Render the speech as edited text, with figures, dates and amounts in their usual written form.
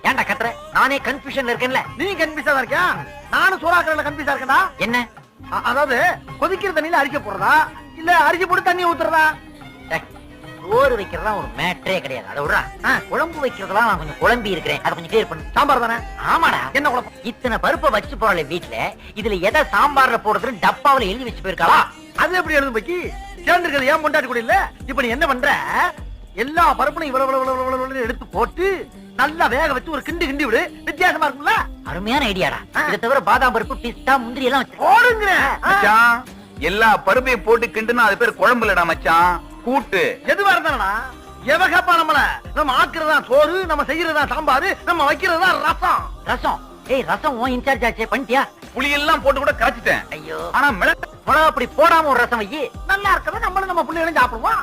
ஏன்டா கத்துற? நானே கன்ஃபியூஷன்ல இருக்கேன்ல. நீ கன்ஃபியூஸா தான் இருக்கியா? நானும் சோறாக்கறதுல கன்ஃபியூஸா இருக்கேன்டா. என்ன? அதாவது கொதிக்கிற தண்ணியில அரிசி போடுறதா இல்ல அரிசி போட்டு தண்ணி ஊத்துறதா? சோறு வைக்கிறதா ஒரு மேட்டரே கிடையாது. அதை விடுறா. குழம்பு வைக்கிறதெல்லாம் நான் கொஞ்சம் குழம்பி இருக்கிறேன். அதை கொஞ்சம் கிளியர் பண்ணு. சாம்பார் தானே? ஆமாடா. என்ன குழப்பம்? இத்தனை பருப்பை வச்சு போறல வீட்டுல, இதுல எதை சாம்பார்ல போடுறதுன்னு டப்பாவில எழுதி வச்சு போயிருக்காளா? அது எப்படி எழுது போக்கி? சேர்ந்துருக்கிறது ஏன் பொண்டாட்டி கூட இல்ல? இப்ப நீ என்ன பண்ற? எல்லா பருப்புலையும் இவ்வளவு எடுத்து போட்டு நல்லா வேக வச்சு ஒரு கிண்டி கிண்டி விடு. வித்தியாசமா இருக்கும்ல? அருமையான ஐடியாடா. இதை தவிர பாதாம் பருப்பு, பிஸ்தா, முந்திரி எல்லாம் வச்சு போடுங்க. மச்சான், எல்லா பருப்பையும் போட்டு கிண்டுனா அது பேர் குழம்புலடா மச்சான், கூட்டு. எதுவா இருந்தாடா எவகப்பா நம்மள? நம்ம ஆக்குறதா சோறு, நம்ம செய்யறதா சாம்பார், நம்ம வைக்கிறதா ரசம். ரசம். ஏய், ரசம் உன் இன்சார்ஜ் ஆச்சே, பண்ணிட்டியா? புளி எல்லாம் போட்டு கூட கரைச்சிட்டேன். ஐயோ, ஆனா மிளகு மிளகா அப்படி போடாம ஒரு ரசம் வையி. நல்லா இருக்கவே நம்மளும் நம்ம பிள்ளைகளும் சாப்பிடுவோம்.